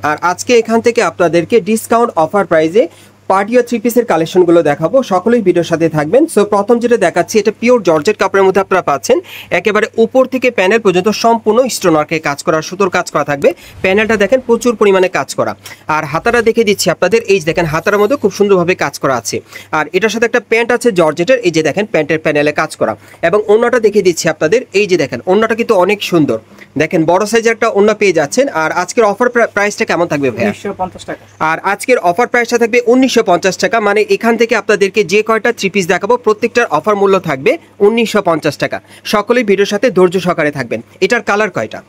আর আজকে এখান থেকে আপনাদেরকে ডিসকাউন্ট অফার প্রাইসে পার্টি ও থ্রি পিসের কালেকশনগুলো দেখাবো। সকলেই ভিডিওর সাথে থাকবেন। সো প্রথম যেটা দেখাচ্ছি, এটা পিওর জর্জেট কাপড়ের মধ্যে আপনারা পাচ্ছেন। একেবারে উপর থেকে প্যানেল পর্যন্ত সম্পূর্ণ স্টোন ওয়ার্কে কাজ করা, সুতোর কাজ করা থাকবে। প্যানেলটা দেখেন প্রচুর পরিমাণে কাজ করা। আর হাতাটা দেখে দিচ্ছি আপনাদের, এই যে দেখেন হাতার মধ্যে খুব সুন্দরভাবে কাজ করা আছে। আর এটার সাথে একটা প্যান্ট আছে জর্জেটের, এই যে দেখেন প্যান্টের প্যানেলে কাজ করা। এবং ওড়নাটা দেখে দিচ্ছি আপনাদের, এই যে দেখেন ওড়নাটা কিন্তু অনেক সুন্দর। দেখেন বড় সাইজের একটা ওড়না পেয়ে যাচ্ছেন। আর আজকের অফার প্রাইসটা কেমন থাকবে ভাইয়া? 1950 টাকা। আর আজকের অফার প্রাইসটা থাকবে 1950 টাকা। মানে এখান থেকে আপনাদেরকে যে কয়টা থ্রি পিস দেখাবো প্রত্যেকটার অফার মূল্য থাকবে 1950 টাকা। সকলেই ভিডিওর সাথে ধৈর্য সহকারে থাকবেন। এটার কালার কয়টা?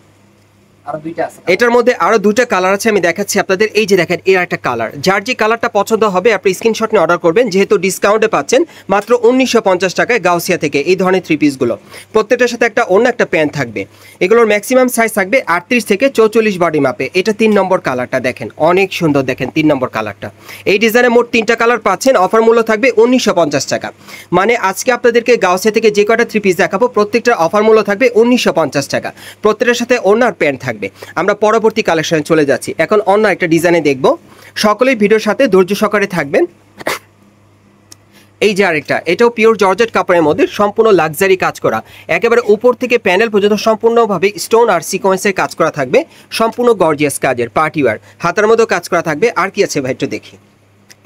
এটার মধ্যে আরো দুইটা কালার আছে, আমি দেখাচ্ছি আপনাদের। এই যে দেখেন এর একটা কালার, যার যে কালারটা পছন্দ হবে আপনি স্ক্রিনশট নিয়ে অর্ডার করবেন। যেহেতু ডিসকাউন্টে পাচ্ছেন মাত্র 1950 টাকায় গাউসিয়া থেকে এই ধরনের থ্রি পিসগুলো। প্রত্যেকটার সাথে একটা অন্য একটা প্যান্ট থাকবে। এগুলোর ম্যাক্সিমাম সাইজ থাকবে 38 থেকে 44 বডি মাপে। এটা 3 নম্বর কালারটা দেখেন, অনেক সুন্দর। দেখেন 3 নম্বর কালারটা। এই ডিজাইনে মোট 3টা কালার পাচ্ছেন। অফার মূল্য থাকবে 1950 টাকা। মানে আজকে আপনাদেরকে গাউসিয়া থেকে যে কয়টা থ্রি পিস দেখাবো প্রত্যেকটার অফার মূল্য থাকবে 1950 টাকা। প্রত্যেকটার সাথে অন্য আর প্যান্ট থাকবে। আমরা পরবর্তী কালেকশনে চলে যাচ্ছি। এখন অন্য একটা ডিজাইনে দেখব। সকলেই ভিডিওর সাথে ধৈর্য সহকারে থাকবেন। এই যে আরেকটা, এটাও পিওর জর্জেট কাপড়ের মধ্যে সম্পূর্ণ লাক্সারি কাজ করা। একেবারে উপর থেকে প্যানেল পর্যন্ত সম্পূর্ণভাবে স্টোন আর সিকোয়েন্সের কাজ করা থাকবে। সম্পূর্ণ গর্জিয়াস কাজের পার্টি ওয়্যার। হাতার মধ্যেও কাজ করা থাকবে। আর কি আছে ভাই একটু দেখি।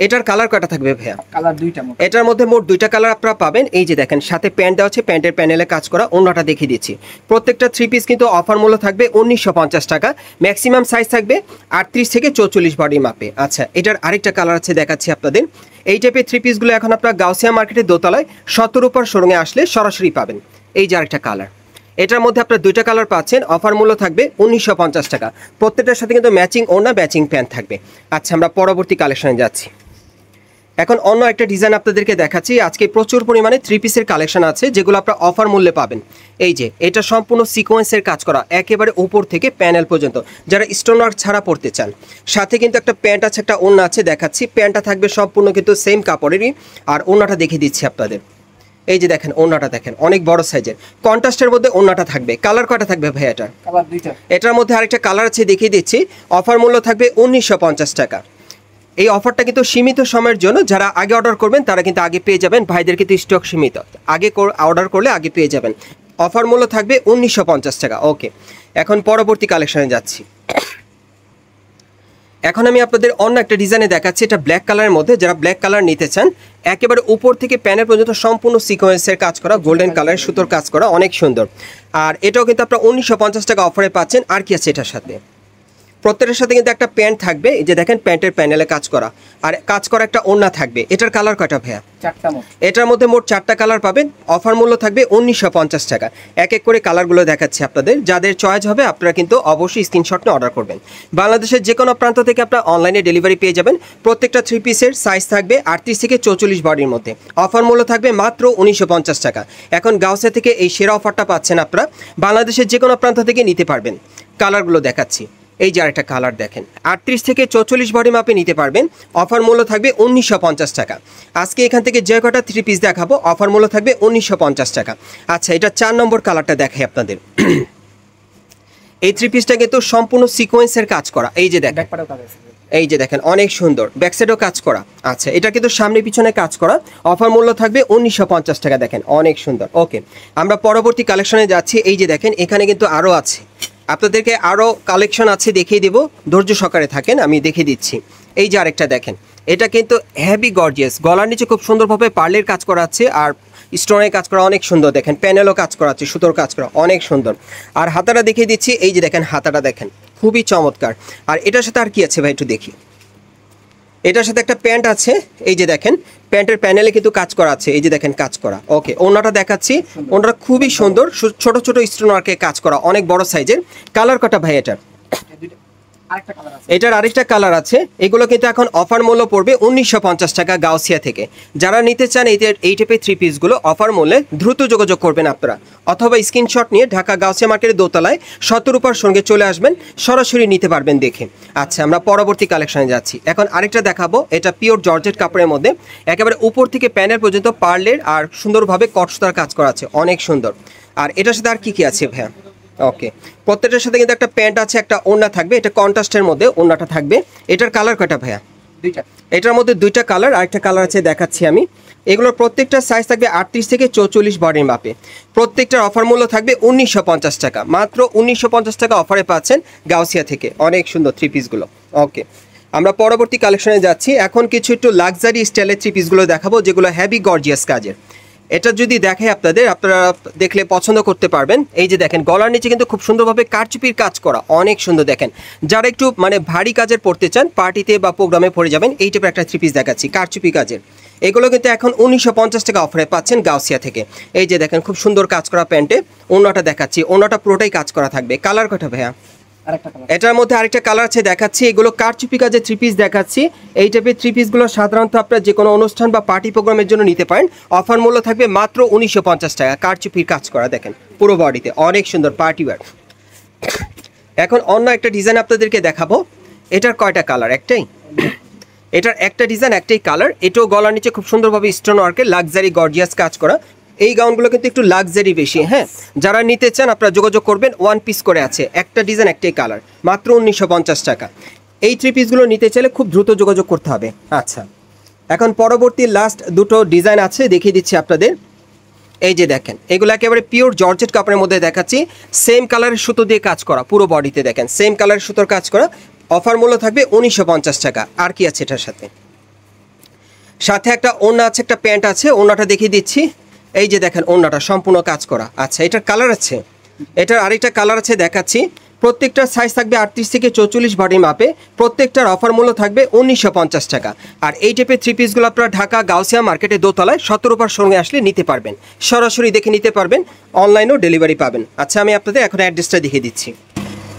এটার কালার কয়টা থাকবে ভাইয়া? কালার দুইটা। এটার মধ্যে মোট 2টা কালার আপনারা পাবেন। এই যে দেখেন সাথে প্যান্ট দেওয়া আছে, প্যান্টের প্যানেলে কাজ করা। অন্যটা দেখিয়ে দিচ্ছি। প্রত্যেকটা থ্রি পিস কিন্তু অফার মূল্য থাকবে 1950 টাকা। ম্যাক্সিমাম সাইজ থাকবে 38 থেকে 44 বডি মাপে। আচ্ছা, এটার আরেকটা কালার আছে, দেখাচ্ছি আপনাদের। এই টাইপের থ্রি পিসগুলো এখন আপনারা গাউসিয়া মার্কেটের দোতলায় 70 উপর শোরুমে আসলে সরাসরি পাবেন। এই যে আরেকটা কালার, এটার মধ্যে আপনারা 2টা কালার পাচ্ছেন। অফার মূল্য থাকবে 1950 টাকা। প্রত্যেকটার সাথে কিন্তু ম্যাচিং ওড়না, ম্যাচিং প্যান্ট থাকবে। আচ্ছা, আমরা পরবর্তী কালেকশনে যাচ্ছি। এখন অন্য একটা ডিজাইন আপনাদেরকে দেখাচ্ছি। আজকে প্রচুর পরিমাণে থ্রি পিসের কালেকশন আছে যেগুলো আপনারা অফার মূল্যে পাবেন। এই যে এটা সম্পূর্ণ সিকোয়েন্সের কাজ করা, একেবারে উপর থেকে প্যানেল পর্যন্ত। যারা স্টোন ওয়ার্ক ছাড়া পড়তে চান, সাথে কিন্তু একটা প্যান্ট আছে, একটা ওড়না আছে, দেখাচ্ছি। প্যান্টটা থাকবে সম্পূর্ণ কিন্তু সেম কাপড়েরই। আর ওড়নাটা দেখিয়ে দিচ্ছি আপনাদের। এই যে দেখেন ওড়নাটা দেখেন অনেক বড় সাইজের, কন্ট্রাস্টের মধ্যে ওড়নাটা থাকবে। কালার কয়টা থাকবে ভাই এটা? কালার দুইটা। এটার মধ্যে আরেকটা কালার আছে, দেখিয়ে দিচ্ছি। অফার মূল্য থাকবে 1950 টাকা। এই অফারটা কিন্তু সীমিত সময়ের জন্য। যারা আগে অর্ডার করবেন তারা কিন্তু আগে পেয়ে যাবেন। ভাইদের কিন্তু স্টক সীমিত, আগে অর্ডার করলে আগে পেয়ে যাবেন। অফার মূল্য থাকবে 1950 টাকা। ওকে, এখন পরবর্তী কালেকশনে যাচ্ছি। এখন আমি আপনাদের অন্য একটা ডিজাইনে দেখাচ্ছি। এটা ব্ল্যাক কালারের মধ্যে। যারা ব্ল্যাক কালার নিতে চান, একেবারে উপর থেকে প্যানেল পর্যন্ত সম্পূর্ণ সিকোয়েন্সের কাজ করা, গোল্ডেন কালারের সুতোর কাজ করা, অনেক সুন্দর। আর এটাও কিন্তু আপনারা 1950 টাকা অফারে পাচ্ছেন। আর কি আছে এটার সাথে? প্রত্যেকের সাথে কিন্তু একটা প্যান্ট থাকবে। এই যে দেখেন প্যান্টের প্যানেলে কাজ করা, আর কাজ করা একটা ওড়না থাকবে। এটার কালার কয়টা ভাইয়া? 4টা। এটার মধ্যে মোট 4টা কালার পাবেন। অফার মূল্য থাকবে 1950 টাকা। এক এক করে কালারগুলো দেখাচ্ছি আপনাদের। যাদের চয়েস হবে আপনারা কিন্তু অবশ্যই স্ক্রিনশট নিয়ে অর্ডার করবেন। বাংলাদেশের যে কোনো প্রান্ত থেকে আপনারা অনলাইনে ডেলিভারি পেয়ে যাবেন। প্রত্যেকটা থ্রি পিসের সাইজ থাকবে 38 থেকে 44 বডির মধ্যে। অফার মূল্য থাকবে মাত্র 1950 টাকা। এখন গাউসিয়া থেকে এই সেরা অফারটা পাচ্ছেন আপনারা। বাংলাদেশের যে কোনো প্রান্ত থেকে নিতে পারবেন। কালারগুলো দেখাচ্ছি। এই যে আরেকটা কালার দেখেন, 38 থেকে 44 বডি মাপে নিতে পারবেন। অফার মূল্য থাকবে 1950 টাকা। আজকে এখান থেকে যে কটা থ্রি পিস দেখাবো অফার মূল্য থাকবে 1950 টাকা। আচ্ছা, এটা 4 নম্বর কালারটা দেখাই আপনাদের। এই থ্রি পিসটা কিন্তু সম্পূর্ণ সিকোয়েন্সের কাজ করা। এই যে দেখেন, এই যে দেখেন অনেক সুন্দর, ব্যাকসাইডও কাজ করা। আচ্ছা, এটা কিন্তু সামনে পিছনে কাজ করা। অফার মূল্য থাকবে 1950 টাকা। দেখেন অনেক সুন্দর। ওকে, আমরা পরবর্তী কালেকশনে যাচ্ছি। এই যে দেখেন এখানে কিন্তু আরও আছে, আপনাদেরকে আরও কালেকশন আছে, দেখিয়ে দেবো। ধৈর্য সহকারে থাকেন, আমি দেখিয়ে দিচ্ছি। এই যে আরেকটা দেখেন, এটা কিন্তু হেভি গর্জিয়াস। গলার নিচে খুব সুন্দরভাবে পার্লের কাজ করা আছে, আর স্টোনের কাজ করা অনেক সুন্দর। দেখেন প্যানেলও কাজ করা আছে, সুতোর কাজ করা অনেক সুন্দর। আর হাতাটা দেখিয়ে দিচ্ছি। এই যে দেখেন হাতাটা দেখেন খুবই চমৎকার। আর এটার সাথে আর কি আছে ভাই একটু দেখি। এটার সাথে একটা প্যান্ট আছে। এই যে দেখেন প্যান্টের প্যানেলে কিন্তু কাজ করা আছে। এই যে দেখেন কাজ করা। ওকে, ওড়নাটা দেখাচ্ছি। ওড়নাটা খুবই সুন্দর, ছোট ছোট স্টোন ওয়ার্কে কাজ করা, অনেক বড় সাইজের। কালার কটা ভাই এটার? এটার আরেকটা কালার আছে। এগুলো কিন্তু এখন অফার মূল্য পড়বে 1950 টাকা গাউসিয়া থেকে। যারা নিতে চান এই টাইপের থ্রি পিসগুলো অফার মূল্যে দ্রুত যোগাযোগ করবেন আপনারা, অথবা স্ক্রিনশট নিয়ে ঢাকা গাউসিয়া মার্কেটের দোতলায় 70 উপর সঙ্গে চলে আসবেন, সরাসরি নিতে পারবেন দেখে। আচ্ছা, আমরা পরবর্তী কালেকশনে যাচ্ছি। এখন আরেকটা দেখাবো। এটা পিওর জর্জেট কাপড়ের মধ্যে, একেবারে উপর থেকে প্যানেল পর্যন্ত পার্লের আর সুন্দরভাবে কটসুতার কাজ করা আছে, অনেক সুন্দর। আর এটার সাথে আর কি কি আছে ভাইয়া? ওকে, প্রত্যেকটার সাথে কিন্তু একটা প্যান্ট আছে, একটা ওড়না থাকবে, এটা কন্ট্রাস্টের মধ্যে ওড়নাটা থাকবে। এটার কালার কয়টা ভাইয়া? দুইটা। এটার মধ্যে দুইটা কালার, আরেকটা কালার আছে দেখাচ্ছি আমি। এগুলোর প্রত্যেকটা সাইজ থাকবে 38 থেকে 44 বডির মাপে। প্রত্যেকটার অফার মূল্য থাকবে 1950 টাকা, মাত্র 1950 টাকা অফারে পাচ্ছেন গাউসিয়া থেকে। অনেক সুন্দর থ্রি পিসগুলো। ওকে, আমরা পরবর্তী কালেকশনে যাচ্ছি। এখন কিছু একটু লাক্সারি স্টাইলের থ্রি পিসগুলো দেখাবো, যেগুলো হেভি গর্জিয়াস কাজের। এটা যদি দেখে আপনাদের, আপনারা দেখলে পছন্দ করতে পারবেন। এই যে দেখেন, গলার নিচে কিন্তু খুব সুন্দরভাবে কারচুপির কাজ করা, অনেক সুন্দর। দেখেন, যারা একটু মানে ভারী কাজের পড়তে চান, পার্টিতে বা প্রোগ্রামে পরে যাবেন, এই টাইপের একটা থ্রি পিস দেখাচ্ছি কারচুপি কাজের। এগুলো কিন্তু এখন 1950 টাকা অফারে পাচ্ছেন গাউসিয়া থেকে। এই যে দেখেন, খুব সুন্দর কাজ করা প্যান্টে ওড়নাটা দেখাচ্ছি, ওড়নাটা পুরোটাই কাজ করা থাকবে। কালার কটা ভাইয়া? এটার মধ্যে আরেকটা কালার আছে দেখাচ্ছি। এগুলো কারচুপি কাজের থ্রি পিস দেখাচ্ছি। এই টাইপের থ্রি পিসগুলো সাধারণত আপনার যে কোনো অনুষ্ঠান বা পার্টি প্রোগ্রামের জন্য নিতে পারেন। অফার মূল্য থাকবে মাত্র 1950 টাকা, কারচুপির কাজ করা। দেখেন পুরো বডিতে অনেক সুন্দর পার্টি ওয়্যার। এখন অন্য একটা ডিজাইন আপনাদেরকে দেখাবো। এটার কয়টা কালার? একটাই। এটার একটা ডিজাইন, একটাই কালার। এটাও গলার নিচে খুব সুন্দরভাবে স্টোন ওয়ার্কের লাক্সারি গর্জিয়াস কাজ করা। এই গাউনগুলো কিন্তু একটু লাক্সারি বেশি। হ্যাঁ, যারা নিতে চান আপনারা যোগাযোগ করবেন। ওয়ান পিস করে আছে, একটা ডিজাইন একটাই কালার, মাত্র 1950 টাকা। এই থ্রি পিসগুলো নিতে চাইলে খুব দ্রুত যোগাযোগ করতে হবে। আচ্ছা, এখন পরবর্তী লাস্ট দুটো ডিজাইন আছে, দেখিয়ে দিচ্ছি আপনাদের। এই যে দেখেন, এগুলো একেবারে পিওর জর্জেট কাপড়ের মধ্যে দেখাচ্ছি। সেম কালারের সুতো দিয়ে কাজ করা, পুরো বডিতে দেখেন সেম কালারের সুতোর কাজ করা। অফার মূল্য থাকবে 1950 টাকা। আর কি আছে এটার সাথে? সাথে একটা ওড়না আছে, একটা প্যান্ট আছে। ওড়নাটা দেখিয়ে দিচ্ছি। এই যে দেখেন, ওড়নাটা সম্পূর্ণ কাজ করা। আচ্ছা, এটার কালার আছে, এটার আরেকটা কালার আছে দেখাচ্ছি। প্রত্যেকটার সাইজ থাকবে 38 থেকে 44 বডি মাপে। প্রত্যেকটার অফার মূল্য থাকবে 1950 টাকা। আর এই টাইপের থ্রি পিসগুলো আপনারা ঢাকা গাউসিয়া মার্কেটে দোতলায় 17 সঙ্গে আসলে নিতে পারবেন, সরাসরি দেখে নিতে পারবেন, অনলাইনেও ডেলিভারি পাবেন। আচ্ছা, আমি আপনাদের এখন অ্যাড্রেসটা দেখিয়ে দিচ্ছি।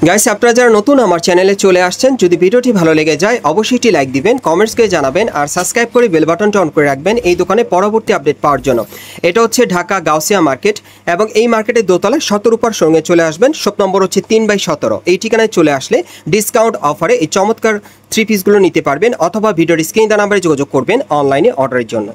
গাইস, আপনারা যারা নতুন আমার চ্যানেলে চলে আসছেন, যদি ভিডিওটি ভালো লেগে যায় অবশ্যই একটি লাইক দিবেন, কমেন্টস করে জানাবেন, আর সাবস্ক্রাইব করে বেল বাটনটা অন করে রাখবেন এই দোকানে পরবর্তী আপডেট পাওয়ার জন্য। এটা হচ্ছে ঢাকা গাউসিয়া মার্কেট, এবং এই মার্কেটের দোতলায় 17 সঙ্গে চলে আসবেন। শপ নম্বর হচ্ছে 3/17। এই ঠিকানায় চলে আসলে ডিসকাউন্ট অফারে এই চমৎকার থ্রি পিসগুলো নিতে পারবেন, অথবা ভিডিওর স্ক্রিন দেওয়া নাম্বারে যোগাযোগ করবেন অনলাইনে অর্ডারের জন্য।